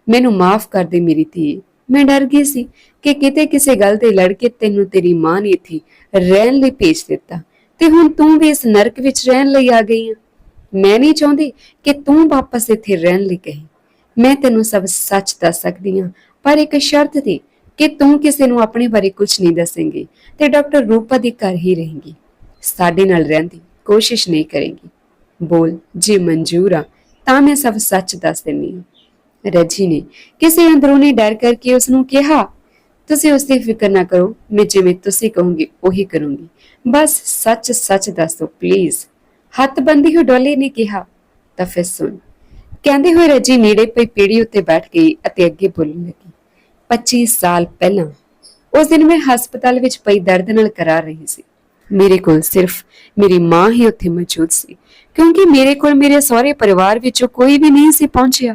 ਮੈਨੂੰ ਮਾਫ ਕਰ ਦੇ ਮੇਰੀ ਧੀ। ਮੈਂ ਡਰ ਗਈ ਸੀ ਕਿ ਕਿਤੇ ਕਿਸੇ ਗੱਲ ਤੇ ਲੜ ਕੇ ਤੈਨੂੰ ਤੇਰੀ ਮਾਂ ਨੇ ਇੱਥੇ ਰਹਿਣ ਲਈ ਭੇਜ ਦਿੱਤਾ ਤੇ ਹੁਣ ਤੂੰ ਵੀ ਇਸ ਨਰਕ ਵਿੱਚ ਰਹਿਣ ਲਈ ਆ ਗਈ ਹੈ। ਮੈਂ ਨਹੀਂ ਚਾਹੁੰਦੀ ਕਿ ਤੂੰ ਵਾਪਸ ਇੱਥੇ ਰਹਿਣ ਲਈ ਕਹੇ। ਮੈਂ ਤੈਨੂੰ ਸਭ ਸੱਚ ਦੱਸ ਸਕਦੀ ਹਾਂ, ਪਰ ਇੱਕ ਸ਼ਰਤ ਤੇ ਕਿ ਤੂੰ ਕਿਸੇ ਨੂੰ ਆਪਣੇ ਬਾਰੇ ਕੁਝ ਨਹੀਂ ਦੱਸੇਂਗੀ ਤੇ ਡਾਕਟਰ ਰੂਪਾ ਦੇ ਘਰ ਹੀ ਰਹੇਂਗੀ। ਸਾਡੇ ਨਾਲ ਰਹਿਣ ਦੀ ਕੋਸ਼ਿਸ਼ ਨਹੀਂ ਕਰੇਂਗੀ। ਬੋਲ, ਜੇ ਮਨਜ਼ੂਰ ਆ ਤਾਂ ਮੈਂ ਸਭ ਸੱਚ ਦੱਸ ਦਿੰਦੀ ਹਾਂ। ਰੱਜੀ ਨੇ ਕਿਸੇ ਅੰਦਰੂਨੀ ਡਰ ਕਰਕੇ ਉਸਨੂੰ ਕਿਹਾ, ਤੁਸੀਂ ਉਸ ਦੀ ਫਿਕਰ ਨਾ ਕਰੋ, ਮੈਂ ਜਿਵੇਂ ਤੁਸੀਂ ਕਹੋਗੇ ਉਹੀ ਕਰੂੰਗੀ। ਬਸ ਸੱਚ ਸੱਚ ਦੱਸ ਦਿਓ ਪਲੀਜ਼। ਹੱਥ ਬੰਦੀ ਹੋਈ ਡੋਲੀ ਨੇ ਕਿਹਾ। ਤਾਂ ਫਿਰ ਸੁਣ, ਕਹਿੰਦੇ ਹੋਏ ਰੱਜੀ ਨੇੜੇ ਪਈ ਪੀੜੀ ਉੱਤੇ ਬੈਠ ਗਈ ਅਤੇ ਅੱਗੇ ਬੋਲਣ ਲੱਗੀ। 25 ਸਾਲ ਪਹਿਲਾਂ ਉਸ ਦਿਨ ਮੈਂ ਹਸਪਤਾਲ ਵਿੱਚ ਪਈ ਦਰਦ ਨਾਲ ਕਰਾ ਰਹੀ ਸੀ। ਮੇਰੇ ਕੋਲ ਸਿਰਫ ਮੇਰੀ ਮਾਂ ਹੀ ਉੱਥੇ ਮੌਜੂਦ ਸੀ, ਕਿਉਂਕਿ ਮੇਰੇ ਕੋਲ ਮੇਰੇ ਸਹੁਰੇ ਪਰਿਵਾਰ ਵਿੱਚੋਂ ਕੋਈ ਵੀ ਨਹੀਂ ਸੀ ਪਹੁੰਚਿਆ।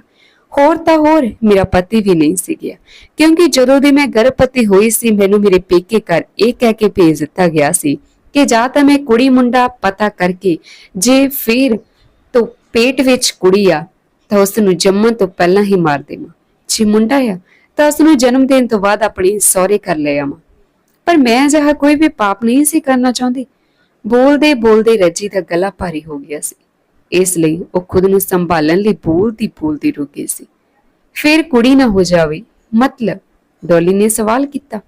ਹੋਰ ਤਾਂ ਹੋਰ ਮੇਰਾ ਪਤੀ ਵੀ ਨਹੀਂ ਸੀ ਗਿਆ, ਕਿਉਂਕਿ ਜਦੋਂ ਦੀ ਮੈਂ ਗਰਭਵਤੀ ਹੋਈ ਸੀ ਮੈਨੂੰ ਮੇਰੇ ਪੇਕੇ ਘਰ ਇਹ ਕਹਿ ਕੇ ਭੇਜ ਦਿੱਤਾ ਗਿਆ ਸੀ ਕਿ ਜਾਂ ਤਾਂ ਮੈਂ ਕੁੜੀ ਮੁੰਡਾ ਪਤਾ ਕਰਕੇ, ਜੇ ਫਿਰ ਤੋਂ ਪੇਟ ਵਿੱਚ ਕੁੜੀ ਆ ਤਾਂ ਉਸ ਨੂੰ ਜੰਮਣ ਤੋਂ ਪਹਿਲਾਂ ਹੀ ਮਾਰ ਦੇਵਾਂ, ਜੇ ਮੁੰਡਾ ਆ ਤਾਂ ਉਸ ਨੂੰ ਜਨਮ ਦੇਣ ਤੋਂ ਬਾਅਦ ਆਪਣੀ ਸਹੁਰੇ ਘਰ ਲੈ ਆਵਾਂ। ਪਰ ਮੈਂ ਅਜਿਹਾ ਕੋਈ ਵੀ ਪਾਪ ਨਹੀਂ ਸੀ ਕਰਨਾ ਚਾਹੁੰਦੀ। ਬੋਲਦੇ ਬੋਲਦੇ ਰੱਜੀ ਦਾ ਗਲਾ ਭਾਰੀ ਹੋ ਗਿਆ ਸੀ, ਇਸ ਲਈ ਉਹ ਖੁਦ ਨੂੰ ਸੰਭਾਲਣ ਲਈ ਬੋਲਦੀ ਬੋਲਦੀ ਰੁਕ ਗਈ ਸੀ। ਫਿਰ ਕੁੜੀ ਨਾ ਹੋ ਜਾਵੇ ਮਤਲਬ, ਡੋਲੀ ਨੇ ਸਵਾਲ ਕੀਤਾ।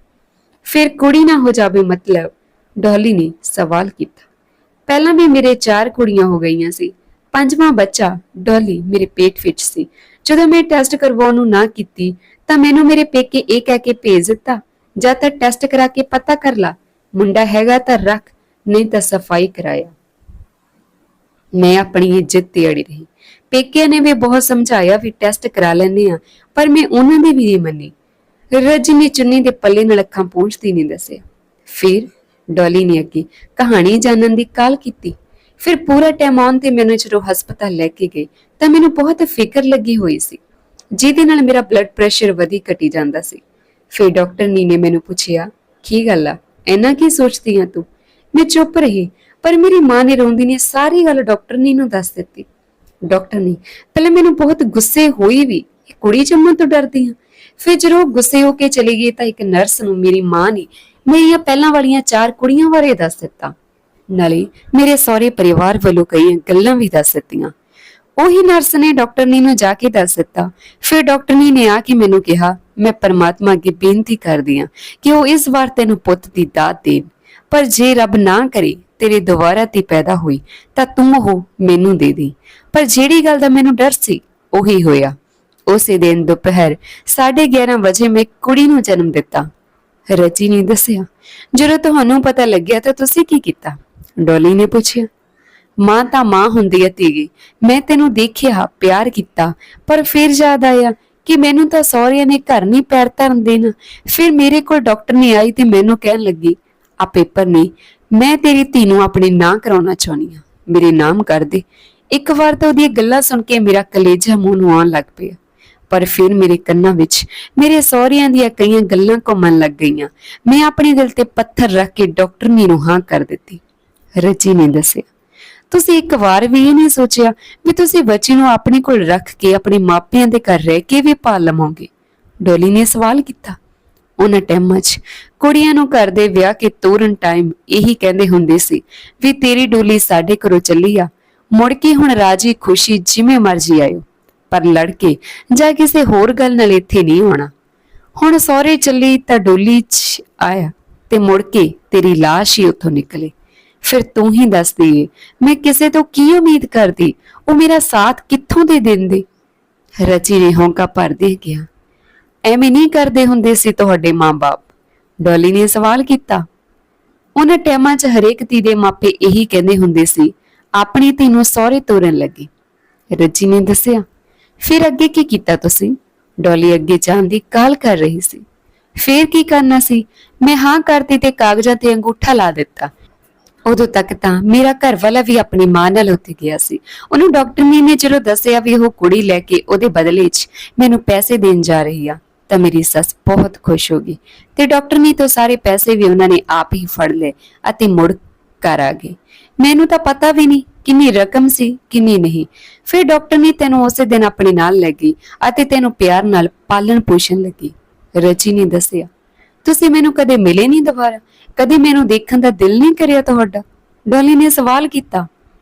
ਫਿਰ ਕੁੜੀ ਨਾ ਹੋ ਜਾਵੇ ਮਤਲਬ, ਡੋਲੀ ਨੇ ਸਵਾਲ ਕੀਤਾ। ਪਹਿਲਾਂ ਵੀ ਮੇਰੇ 4 ਕੁੜੀਆਂ ਹੋ ਗਈਆਂ ਸੀ, 5ਵਾਂ ਬੱਚਾ ਡੋਲੀ ਮੇਰੇ ਪੇਟ ਵਿੱਚ ਸੀ। ਜਦੋਂ ਮੈਂ ਟੈਸਟ ਕਰਵਾਉਣ ਨੂੰ ਨਾ ਕੀਤੀ ਤਾਂ ਮੈਨੂੰ ਮੇਰੇ ਪੇਕੇ ਇਹ ਕਹਿ ਕੇ ਭੇਜ ਦਿੱਤਾ, ਜਾਂ ਤਾਂ ਟੈਸਟ ਕਰਾ ਕੇ ਪਤਾ ਕਰ ਲਾ, ਮੁੰਡਾ ਹੈਗਾ ਤਾਂ ਰੱਖ, ਨਹੀਂ ਤਾਂ ਸਫਾਈ ਕਰਾਇਆ। ਮੈਂ ਆਪਣੀ ਇੱਜ਼ਤ ਤੇ ਅੜੀ ਰਹੀ। ਪੇਕਿਆਂ ਨੇ ਵੀ ਬਹੁਤ ਸਮਝਾਇਆ ਵੀ ਟੈਸਟ ਕਰਾ ਲੈਂਦੇ ਆ, ਪਰ ਮੈਂ ਉਹਨਾਂ ਦੀ ਵੀ ਨਹੀਂ ਮੰਨੀ। ਰੱਜੀ ਨੇ ਚੁੰਨੀ ਦੇ ਪੱਲੇ ਨਾਲ ਅੱਖਾਂ ਪੂੰਝਦੀ ਨਹੀਂ ਦੱਸਿਆ। ਫਿਰ ਡੋਲੀ ਨੇ ਅੱਗੇ ਕਹਾਣੀ ਜਾਣਨ ਦੀ ਕਾਲ ਕੀਤੀ। ਫਿਰ ਪੂਰਾ ਟਾਈਮ ਆਉਣ ਤੇ ਮੈਨੂੰ ਜਦੋਂ ਹਸਪਤਾਲ ਲੈ ਕੇ ਗਏ ਤਾਂ ਮੈਨੂੰ ਬਹੁਤ ਫਿਕਰ ਲੱਗੀ ਹੋਈ ਸੀ, ਜਿਹਦੇ ਨਾਲ ਮੇਰਾ ਬਲੱਡ ਪ੍ਰੈਸ਼ਰ ਵਧੀ ਘਟੀ ਜਾਂਦਾ ਸੀ। ਫਿਰ ਡਾਕਟਰ ਨੇ ਮੈਨੂੰ ਪੁੱਛਿਆ, ਕੀ ਗੱਲ ਆ, ਇੰਨਾ ਕੀ ਸੋਚਦੀ ਆ ਤੂੰ? ਮੈਂ ਚੁੱਪ ਰਹੀ, ਪਰ ਮੇਰੀ ਮਾਂ ਨੇ ਰੋਂਦੀ ਨੇ ਸਾਰੀ ਗੱਲ ਡਾਕਟਰ ਨੂੰ ਦੱਸ ਦਿੱਤੀ। ਡਾਕਟਰ ਨੇ ਪਹਿਲੇ ਮੈਨੂੰ ਬਹੁਤ ਗੁੱਸੇ ਹੋਈ ਵੀ, ਕੁੜੀ ਜੰਮਣ ਤੋਂ ਡਰਦੀ ਆ। ਫਿਰ ਜਦੋਂ ਗੁੱਸੇ ਹੋ ਕੇ ਚਲੀ ਗਈ ਤਾਂ ਇੱਕ ਨਰਸ ਨੂੰ ਮੇਰੀ ਮਾਂ ਨੇ ਮੇਰੀਆਂ ਪਹਿਲਾਂ ਵਾਲੀਆਂ 4 ਕੁੜੀਆਂ ਬਾਰੇ ਦੱਸ ਦਿੱਤਾ, ਨਾਲੇ ਮੇਰੇ ਸਹੁਰੇ ਪਰਿਵਾਰ ਵੱਲੋਂ ਕਈ ਗੱਲਾਂ ਵੀ ਦੱਸ ਦਿੱਤੀਆਂ। ਉਹੀ ਨਰਸ ਨੇ ਡਾਕਟਰ ਨੂੰ ਜਾ ਕੇ ਦੱਸ ਦਿੱਤਾ। ਫਿਰ ਡਾਕਟਰ ਨੇ ਆ ਕੇ ਮੈਨੂੰ ਕਿਹਾ, ਮੈਂ ਪਰਮਾਤਮਾ ਅੱਗੇ ਬੇਨਤੀ ਕਰਦੀ ਹਾਂ ਕਿ ਉਹ ਇਸ ਵਾਰ ਤੈਨੂੰ ਪੁੱਤ ਦੀ ਦਾਤ ਦੇਣ, ਪਰ ਜੇ ਰੱਬ ਨਾ ਕਰੇ ਤੇਰੇ ਦੁਬਾਰਾ ਤੇ ਪੈਦਾ ਹੋਈ ਤਾਂ ਤੂੰ ਉਹ ਮੈਨੂੰ ਦੇ ਦੇ। ਪਰ ਜਿਹੜੀ ਗੱਲ ਦਾ ਮੈਨੂੰ ਡਰ ਸੀ ਉਹੀ ਹੋਇਆ। ਉਸੇ ਦਿਨ ਦੁਪਹਿਰ 11:30 ਵਜੇ ਮੈਂ ਕੁੜੀ ਨੂੰ ਜਨਮ ਦਿੱਤਾ। ਰੱਜੀ ਨੇ ਦੱਸਿਆ। ਜਦੋਂ ਤੁਹਾਨੂੰ ਪਤਾ ਲੱਗਿਆ ਤਾਂ ਤੁਸੀਂ ਕੀ ਕੀਤਾ? ਡੋਲੀ ਨੇ ਪੁੱਛਿਆ। ਮਾਂ ਤਾਂ ਮਾਂ ਹੁੰਦੀ ਹੈ ਧੀਏ, ਮੈਂ ਤੈਨੂੰ ਦੇਖਿਆ, ਪਿਆਰ ਕੀਤਾ, ਪਰ ਫਿਰ ਯਾਦ ਆਇਆ ਕਿ ਮੈਨੂੰ ਤਾਂ ਸਹੁਰਿਆਂ ਨੇ ਘਰ ਨਹੀਂ ਪੈਰ ਧਰਨ ਦੇਣਾ। ਫਿਰ ਮੇਰੇ ਕੋਲ ਡਾਕਟਰ ਨੇ ਆਈ ਤੇ ਮੈਨੂੰ ਕਹਿਣ ਲੱਗੀ, ਆ ਪੇਪਰ ਨੇ, ਮੈਂ ਤੇਰੀ ਧੀ ਨੂੰ ਆਪਣੇ ਨਾਂ ਕਰਾਉਣਾ ਚਾਹੁੰਦੀ ਹਾਂ, ਮੇਰੇ ਨਾਮ ਕਰ ਦੇ। ਇੱਕ ਵਾਰ ਤਾਂ ਉਹਦੀਆਂ ਗੱਲਾਂ ਸੁਣ ਕੇ ਮੇਰਾ ਕਲੇਜਾ ਮੂੰਹ ਨੂੰ ਆਉਣ ਲੱਗ ਪਿਆ, ਪਰ ਫਿਰ ਮੇਰੇ ਕੰਨਾਂ ਵਿੱਚ ਮੇਰੇ ਸਹੁਰਿਆਂ ਦੀਆਂ ਕਈਆਂ ਗੱਲਾਂ ਘੁੰਮਣ ਲੱਗ ਗਈਆਂ। ਮੈਂ ਆਪਣੇ ਦਿਲ ਤੇ ਪੱਥਰ ਰੱਖ ਕੇ ਡਾਕਟਰ ਨੂੰ ਹਾਂ ਕਰ ਦਿੱਤੀ। ਰੱਜੀ ਨੇ ਦੱਸਿਆ, ਤੁਸੀਂ ਇੱਕ ਵਾਰ ਵੀ ਇਹ ਨਹੀਂ ਸੋਚਿਆ ਵੀ ਤੁਸੀਂ ਬੱਚੀ ਨੂੰ ਆਪਣੇ ਕੋਲ ਰੱਖ ਕੇ ਆਪਣੇ ਮਾਪਿਆਂ ਦੇ ਘਰ ਰਹਿ ਕੇ ਵੀ ਪਾਲ ਲਵੋਗੇ? ਡੋਲੀ ਨੇ ਸਵਾਲ ਕੀਤਾ। ਉਹਨਾਂ ਟਾਈਮਾਂ 'ਚ ਕੁੜੀਆਂ ਨੂੰ ਘਰ ਦੇ ਵਿਆਹ ਕੇ ਤੋਰਨ ਟਾਈਮ ਇਹੀ ਕਹਿੰਦੇ ਹੁੰਦੇ ਸੀ ਵੀ ਤੇਰੀ ਡੋਲੀ ਸਾਡੇ ਘਰੋਂ ਚੱਲੀ ਆ, ਮੁੜ ਕੇ ਹੁਣ ਰਾਜੀ ਖੁਸ਼ੀ ਜਿਵੇਂ ਮਰਜ਼ੀ ਆਇਓ, ਪਰ ਲੜ ਕੇ ਜਾਂ ਕਿਸੇ ਹੋਰ ਗੱਲ ਨਾਲ ਇੱਥੇ ਨਹੀਂ ਆਉਣਾ। ਹੁਣ ਸਹੁਰੇ ਚੱਲੀ ਤਾਂ ਡੋਲੀ 'ਚ ਆਇਆ ਤੇ ਮੁੜ ਕੇ ਤੇਰੀ ਲਾਸ਼ ਹੀ ਉੱਥੋਂ ਨਿਕਲੇ। ਫਿਰ ਤੂੰ ਹੀ ਦੱਸ ਦੇ, ਮੈਂ ਕਿਸੇ ਤੋਂ ਕੀ ਉਮੀਦ ਕਰਦੀ? ਉਹ ਮੇਰਾ ਸਾਥ ਕਿੱਥੋਂ ਦੇ ਦਿੰਦੇ? ਰੱਜੀ ਨੇ ਹੌਂਕਾ ਭਰਦੇ ਗਿਆ। ਐਵੇਂ ਨਹੀਂ ਕਰਦੇ ਹੁੰਦੇ ਸੀ ਤੁਹਾਡੇ ਮਾਂ-ਬਾਪ? ਡੋਲੀ ਨੇ ਸਵਾਲ ਕੀਤਾ। ਉਹਨਾਂ ਟਾਈਮਾਂ 'ਚ ਹਰੇਕ ਧੀ ਦੇ ਮਾਪੇ ਇਹੀ ਕਹਿੰਦੇ ਹੁੰਦੇ ਸੀ, ਆਪਣੀ ਧੀ ਨੂੰ ਸਹੁਰੇ ਤੋਰਨ ਲੱਗੇ। ਰੱਜੀ ਨੇ ਦੱਸਿਆ। ਫਿਰ ਅੱਗੇ ਕੀ ਕੀਤਾ ਤੁਸੀਂ? ਡੋਲੀ ਅੱਗੇ ਜਾਣ ਦੀ ਕਾਹਲ ਕਰ ਰਹੀ ਸੀ। ਫੇਰ ਕੀ ਕਰਨਾ ਸੀ? ਮੈਂ ਹਾਂ ਕਰਤੀ ਤੇ ਕਾਗਜ਼ਾਂ ਤੇ ਅੰਗੂਠਾ ਲਾ ਦਿੱਤਾ। ਉਦੋਂ ਤੱਕ ਤਾਂ ਮੇਰਾ ਘਰ ਵਾਲਾ ਵੀ ਆਪਣੀ ਮਾਂ ਨਾਲ ਉੱਥੇ ਗਿਆ ਸੀ। ਉਹਨੂੰ ਡਾਕਟਰਨੀ ਨੇ ਜਦੋਂ ਦੱਸਿਆ ਵੀ ਉਹ ਕੁੜੀ ਲੈ ਕੇ ਉਹਦੇ ਬਦਲੇ 'ਚ ਮੈਨੂੰ ਪੈਸੇ ਦੇਣ ਜਾ ਰਹੀ ਆ, ਤਾਂ ਮੇਰੀ ਸੱਸ ਬਹੁਤ ਖੁਸ਼ ਹੋ ਗਈ ਤੇ ਡਾਕਟਰਨੀ ਤੋਂ ਸਾਰੇ ਪੈਸੇ ਵੀ ਉਹਨਾਂ ਨੇ ਆਪ ਹੀ ਫੜ ਲਏ ਅਤੇ ਮੁੜ ਘਰ ਆ ਗਏ। ਮੈਨੂੰ ਤਾਂ ਪਤਾ ਵੀ ਨਹੀਂ ਕਿੰਨੀ ਰਕਮ ਸੀ ਕਿੰਨੀ ਨਹੀਂ। ਫਿਰ ਡਾਕਟਰਨੀ ਤੈਨੂੰ ਉਸੇ ਦਿਨ ਆਪਣੇ ਨਾਲ ਲੈ ਗਈ ਅਤੇ ਤੈਨੂੰ ਪਿਆਰ ਨਾਲ ਪਾਲਣ ਪੋਸ਼ਣ ਲੱਗੀ। ਰਚੀ ਨੇ ਦੱਸਿਆ। ਤੁਸੀਂ ਮੈਨੂੰ ਕਦੇ ਮਿਲੇ ਨਹੀਂ ਦੁਬਾਰਾ? ਕਦੇ ਮੈਨੂੰ ਦੇਖਣ ਦਾ ਦਿਲ ਨਹੀਂ ਕਰਿਆ ਤੁਹਾਡਾ? ਡੋਲੀ ਨੇ ਸਵਾਲ ਕੀਤਾ।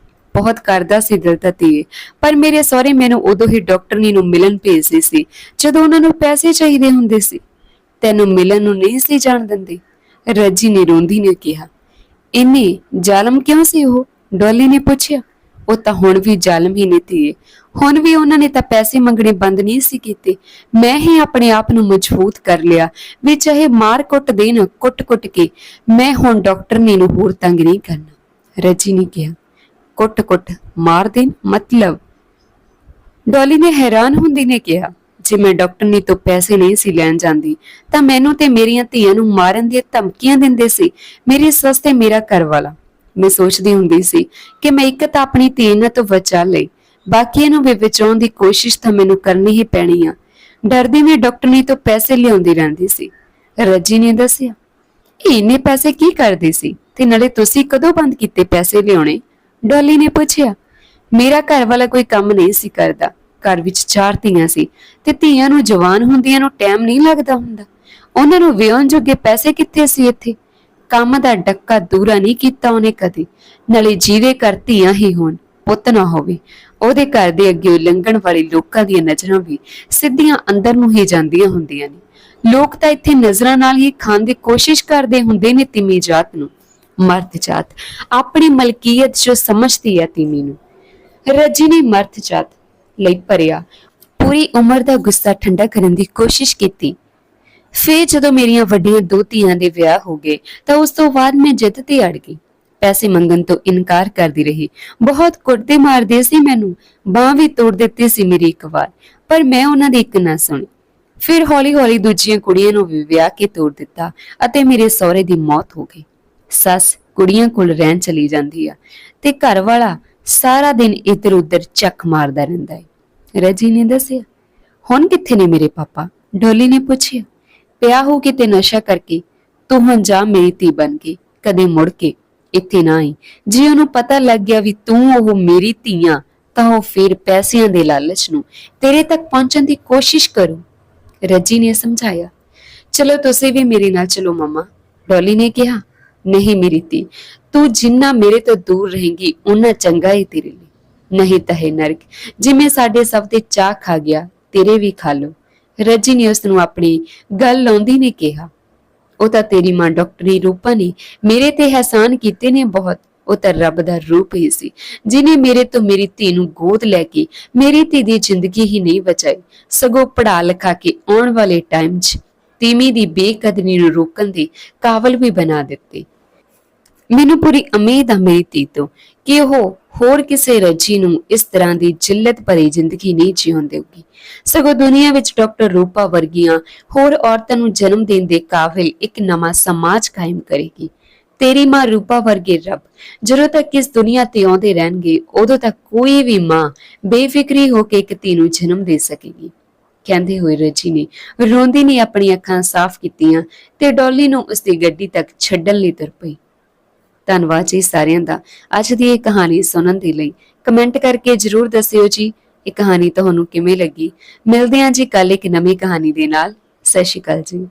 ਬਹੁਤ ਕਰਦਾ ਸੀ ਦਿਲ ਤਾਂ ਧੀਏ, ਪਰ ਮੇਰੇ ਸਹੁਰੇ ਮੈਨੂੰ ਉਦੋਂ ਹੀ ਡਾਕਟਰਨੀ ਨੂੰ ਮਿਲਣ ਭੇਜਦੇ ਸੀ ਜਦੋਂ ਉਹਨਾਂ ਨੂੰ ਪੈਸੇ ਚਾਹੀਦੇ ਹੁੰਦੇ ਸੀ। ਤੈਨੂੰ ਮਿਲਣ ਨੂੰ ਨਹੀਂ ਸੀ ਜਾਣ ਦਿੰਦੇ। ਰੱਜੀ ਨੇ ਰੋਂਦੀ ਨੇ ਕਿਹਾ। ਇੰਨੇ ਜ਼ਾਲਮ ਕਿਉਂ ਸੀ ਉਹ? ਡੋਲੀ ਨੇ ਪੁੱਛਿਆ। ਉਹ ਤਾਂ ਹੁਣ ਵੀ ਜ਼ਾਲਮ ਹੀ ਨੇ ਧੀਏ। ਹੁਣ ਵੀ ਉਹਨਾਂ ਨੇ ਤਾਂ ਪੈਸੇ ਮੰਗਣੇ ਬੰਦ ਨਹੀਂ ਸੀ ਕੀਤੇ। ਮੈਂ ਹੀ ਆਪਣੇ ਆਪ ਨੂੰ ਮਜ਼ਬੂਤ ਕਰ ਲਿਆ ਵੀ ਚਾਹੇ ਮਾਰ ਕੁੱਟ ਦੇਣ, ਕੁੱਟ-ਕੁੱਟ ਕੇ। ਮੈਂ ਹੁਣ ਡਾਕਟਰਨੀ ਨੂੰ ਹੋਰ ਤੰਗ ਨਹੀਂ ਕਰਨਾ। ਰੱਜੀ ਨੇ ਕਿਹਾ। ਕੁੱਟ-ਕੁੱਟ ਮਾਰ ਦੇਣ ਮਤਲਬ? ਡੋਲੀ ਨੇ ਹੈਰਾਨ ਹੁੰਦੀ ਨੇ ਕਿਹਾ। ਜੇ ਮੈਂ ਡਾਕਟਰਨੀ ਤੋਂ ਪੈਸੇ ਨਹੀਂ ਸੀ ਲੈਣ ਜਾਂਦੀ ਤਾਂ ਮੈਨੂੰ ਤੇ ਮੇਰੀਆਂ ਧੀਆਂ ਨੂੰ ਮਾਰਨ ਦੀਆਂ ਧਮਕੀਆਂ ਦਿੰਦੇ ਸੀ ਮੇਰੀ ਸੱਸ ਤੇ ਮੇਰਾ ਘਰ ਵਾਲਾ। ਮੈਂ ਸੋਚਦੀ ਹੁੰਦੀ ਸੀ ਕਿ ਮੈਂ ਇੱਕ ਤਾਂ ਆਪਣੀ ਧੀ ਇਹਨਾਂ ਤੋਂ ਬਚਾ ਲਈ, ਬਾਕੀਆਂ ਨੂੰ ਵੀ ਬਚਾਉਣ ਦੀ ਕੋਸ਼ਿਸ਼ ਤਾਂ ਮੈਨੂੰ ਕਰਨੀ ਹੀ ਪੈਣੀ ਆ। ਡਰਦੀ ਮੈਂ ਡਾਕਟਰਨੀ ਤੋਂ ਪੈਸੇ ਲਿਆਉਂਦੀ ਰਹਿੰਦੀ ਸੀ। ਰੱਜੀ ਨੇ ਦੱਸਿਆ। ਇਹ ਇੰਨੇ ਪੈਸੇ ਕੀ ਕਰਦੇ ਸੀ ਤੇ ਨਾਲੇ ਤੁਸੀਂ ਕਦੋਂ ਬੰਦ ਕੀਤੇ ਪੈਸੇ ਲਿਆਉਣੇ? ਡੋਲੀ ਨੇ ਪੁੱਛਿਆ। ਮੇਰਾ ਘਰ ਵਾਲਾ ਕੋਈ ਕੰਮ ਨਹੀਂ ਸੀ ਕਰਦਾ। ਘਰ ਵਿੱਚ 4 ਧੀਆਂ ਸੀ ਤੇ ਧੀਆਂ ਨੂੰ ਜਵਾਨ ਹੁੰਦੀਆਂ ਨੂੰ ਟਾਈਮ ਨਹੀਂ ਲੱਗਦਾ ਹੁੰਦਾ। ਉਹਨਾਂ ਨੂੰ ਵਿਆਹੁਣ ਜੋਗੇ ਪੈਸੇ ਕਿੱਥੇ ਸੀ ਇੱਥੇ? ਕੰਮ ਦਾ ਡੱਕਾ ਦੂਰਾ ਨਹੀਂ ਕੀਤਾ ਉਹਨੇ ਕਦੇ। ਨਾਲੇ ਜਿਹਦੇ ਘਰ ਧੀਆਂ ਹੀ ਹੋਣ, ਪੁੱਤ ਨਾ ਹੋਵੇ, ਉਹਦੇ ਘਰ ਦੇ ਅੱਗੇ ਲੰਘਣ ਵਾਲੇ ਲੋਕਾਂ ਦੀਆਂ ਨਜ਼ਰਾਂ ਵੀ ਸਿੱਧੀਆਂ ਅੰਦਰ ਨੂੰ ਹੀ ਜਾਂਦੀਆਂ ਹੁੰਦੀਆਂ ਨੇ। ਲੋਕ ਤਾਂ ਇੱਥੇ ਨਜ਼ਰਾਂ ਨਾਲ ਹੀ ਖਾਣ ਦੀ ਕੋਸ਼ਿਸ਼ ਕਰਦੇ ਹੁੰਦੇ ਨੇ ਤਿਮੀ ਜਾਤ ਨੂੰ। ਮਰਦ ਜਾਤ ਆਪਣੀ ਮਲਕੀਅਤ ਜੋ ਸਮਝਦੀ ਹੈ ਤਿਮੀ ਨੂੰ। ਰੱਜੀ ਨੇ ਮਰਦ ਜਾਤ ਲਈ ਭਰਿਆ ਪੂਰੀ ਉਮਰ ਦਾ ਗੁੱਸਾ ਠੰਡਾ ਕਰਨ ਦੀ ਕੋਸ਼ਿਸ਼ ਕੀਤੀ। ਫੇਰ ਜਦੋਂ ਮੇਰੀਆਂ ਵੱਡੀਆਂ 2 ਧੀਆਂ ਦੇ ਵਿਆਹ ਹੋ ਗਏ ਤਾਂ ਉਸ ਤੋਂ ਬਾਅਦ ਮੈਂ ਜਿੱਦ ਤੇ ਅੜ ਗਈ। ਪੈਸੇ ਮੰਗਣ ਤੋਂ ਇਨਕਾਰ ਕਰਦੀ ਰਹੀ। ਬਹੁਤ ਕੁੱਟਦੇ ਮਾਰਦੇ ਸੀ ਮੈਨੂੰ, ਬਾਂਹ ਵੀ ਤੋੜ ਦਿੱਤੀ ਸੀ ਮੇਰੀ ਇੱਕ ਵਾਰ, ਪਰ ਮੈਂ ਉਹਨਾਂ ਦੀ ਇੱਕ ਨਾ ਸੁਣੀ। ਫਿਰ ਹੌਲੀ-ਹੌਲੀ ਦੂਜੀਆਂ ਕੁੜੀਆਂ ਨੂੰ ਵੀ ਵਿਆਹ ਕੇ ਤੋੜ ਦਿੱਤਾ ਅਤੇ ਮੇਰੇ ਸਹੁਰੇ ਦੀ ਮੌਤ ਹੋ ਗਈ। ਸੱਸ ਕੁੜੀਆਂ ਕੋਲ ਰਹਿਣ ਚਲੀ ਜਾਂਦੀ ਆ ਤੇ ਘਰ ਵਾਲਾ ਸਾਰਾ ਦਿਨ ਇੱਧਰ ਉੱਧਰ ਚੱਕ ਮਾਰਦਾ ਰਹਿੰਦਾ ਹੈ। ਰੱਜੀ ਨੇ ਦੱਸਿਆ। ਹੁਣ ਕਿੱਥੇ ਨੇ ਮੇਰੇ ਪਾਪਾ? ਡੋਲੀ ਨੇ ਪੁੱਛਿਆ। ਪਿਆ ਹੋ ਕਿਤੇ ਨਸ਼ਾ ਕਰਕੇ। ਤੂੰ ਹੁਣ ਜਾ ਮੇਰੀ ਧੀ ਬਣ ਕੇ, ਕਦੇ ਮੁੜ ਕੇ ਇੱਥੇ ਨਾ ਆਈ। ਜੇ ਉਹਨੂੰ ਪਤਾ ਲੱਗ ਗਿਆ ਵੀ ਤੂੰ ਉਹ ਮੇਰੀ ਧੀਆਂ ਤਾਂ ਉਹ ਫਿਰ ਪੈਸਿਆਂ ਦੇ ਲਾਲਚ ਨੂੰ ਤੇਰੇ ਤੱਕ ਪਹੁੰਚਣ ਦੀ ਕੋਸ਼ਿਸ਼ ਕਰੂ। ਰੱਜੀ ਨੇ ਸਮਝਾਇਆ। ਚਲੋ ਤੁਸੀਂ ਵੀ ਮੇਰੇ ਨਾਲ ਚਲੋ ਮੰਮਾ, ਡੋਲੀ ਨੇ ਕਿਹਾ। ਨਹੀਂ ਮੇਰੀ ਧੀ, ਤੂੰ ਜਿੰਨਾ ਮੇਰੇ ਤੋਂ ਦੂਰ ਰਹੇਂਗੀ ਓਨਾ ਚੰਗਾ ਹੀ ਤੇਰੇ ਲਈ। ਨਹੀਂ ਤਾਂ ਇਹ ਨਰਕ ਜਿਵੇਂ ਸਾਡੇ ਸਭ ਤੇ ਚਾਹ ਖਾ ਗਿਆ, ਤੇਰੇ ਵੀ ਖਾ ਲਓ। ਰੱਜੀ ਨੇ ਉਸ ਨੂੰ ਆਪਣੀ ਗੱਲ ਲਾਉਂਦੀ ਨੇ ਕਿਹਾ। ਉਹ ਤਾਂ ਤੇਰੀ ਮਾਂ ਡਾਕਟਰੀ ਰੂਪਾ ਨੇ ਮੇਰੇ ਤੇ ਅਹਿਸਾਨ ਕੀਤੇ ਨੇ ਬਹੁਤ। ਉਹ ਤਾਂ ਰੱਬ ਦਾ ਰੂਪ ਹੀ ਸੀ ਜਿਨੇ ਮੇਰੇ ਤੋਂ ਮੇਰੀ ਧੀ ਨੂੰ ਗੋਦ ਲੈ ਕੇ ਮੇਰੀ ਧੀ ਦੀ ਜ਼ਿੰਦਗੀ ਹੀ ਨਹੀਂ ਬਚਾਈ, ਸਗੋਂ ਪੜ੍ਹਾ ਲਿਖਾ ਕੇ ਆਉਣ ਵਾਲੇ ਟਾਈਮ 'ਚ ਤੀਮੀ ਦੀ ਬੇਕਦਰੀ ਨੂੰ ਰੋਕਣ ਦੇ ਕਾਬਲ ਵੀ ਬਣਾ ਦਿੱਤੇ। ਮੈਨੂੰ ਪੂਰੀ ਉਮੀਦ ਆ ਮੇਰੀ ਧੀ ਤੋਂ ਕਿ ਉਹ ਹੋਰ ਕਿਸੇ ਰੱਜੀ ਨੂੰ ਇਸ ਤਰ੍ਹਾਂ ਦੀ ਜਿੱਲਤ ਭਰੀ ਜ਼ਿੰਦਗੀ ਨਹੀਂ ਜਿਉਣ ਦੇਊਗੀ, ਸਗੋਂ ਦੁਨੀਆ ਵਿੱਚ ਡਾਕਟਰ ਰੂਪਾ ਵਰਗੀਆਂ ਹੋਰ ਔਰਤਾਂ ਨੂੰ ਜਨਮ ਦੇਣ ਦੇ ਕਾਬਿਲ ਇੱਕ ਨਵਾਂ ਸਮਾਜ ਕਾਇਮ ਕਰੇਗੀ। ਤੇਰੀ ਮਾਂ ਰੂਪਾ ਵਰਗੇ ਰੱਬ ਜਦੋਂ ਤੱਕ ਇਸ ਦੁਨੀਆ ਤੇ ਆਉਂਦੇ ਰਹਿਣਗੇ, ਉਦੋਂ ਤੱਕ ਕੋਈ ਵੀ ਮਾਂ ਬੇਫਿਕਰੀ ਹੋ ਕੇ ਇੱਕ ਧੀ ਨੂੰ ਜਨਮ ਦੇ ਸਕੇਗੀ। ਕਹਿੰਦੇ ਹੋਏ ਰੱਜੀ ਨੇ ਰੋਂਦੀ ਨੇ ਆਪਣੀਆਂ ਅੱਖਾਂ ਸਾਫ਼ ਕੀਤੀਆਂ ਤੇ ਡੋਲੀ ਨੂੰ ਉਸਦੀ ਗੱਡੀ ਤੱਕ ਛੱਡਣ ਲਈ ਤੁਰ ਪਈ। ਧੰਨਵਾਦ ਜੀ ਸਾਰਿਆਂ ਦਾ ਅੱਜ ਦੀ ਇਹ ਕਹਾਣੀ ਸੁਣਨ ਦੇ ਲਈ। ਕਮੈਂਟ ਕਰਕੇ ਜਰੂਰ ਦੱਸਿਓ ਜੀ ਇਹ ਕਹਾਣੀ ਤੁਹਾਨੂੰ ਕਿਵੇਂ ਲੱਗੀ। ਮਿਲਦੇ ਹਾਂ ਜੀ ਕੱਲ ਇੱਕ ਨਵੀਂ ਕਹਾਣੀ ਦੇ ਨਾਲ। ਸਤਿ ਸ਼੍ਰੀ ਅਕਾਲ ਜੀ।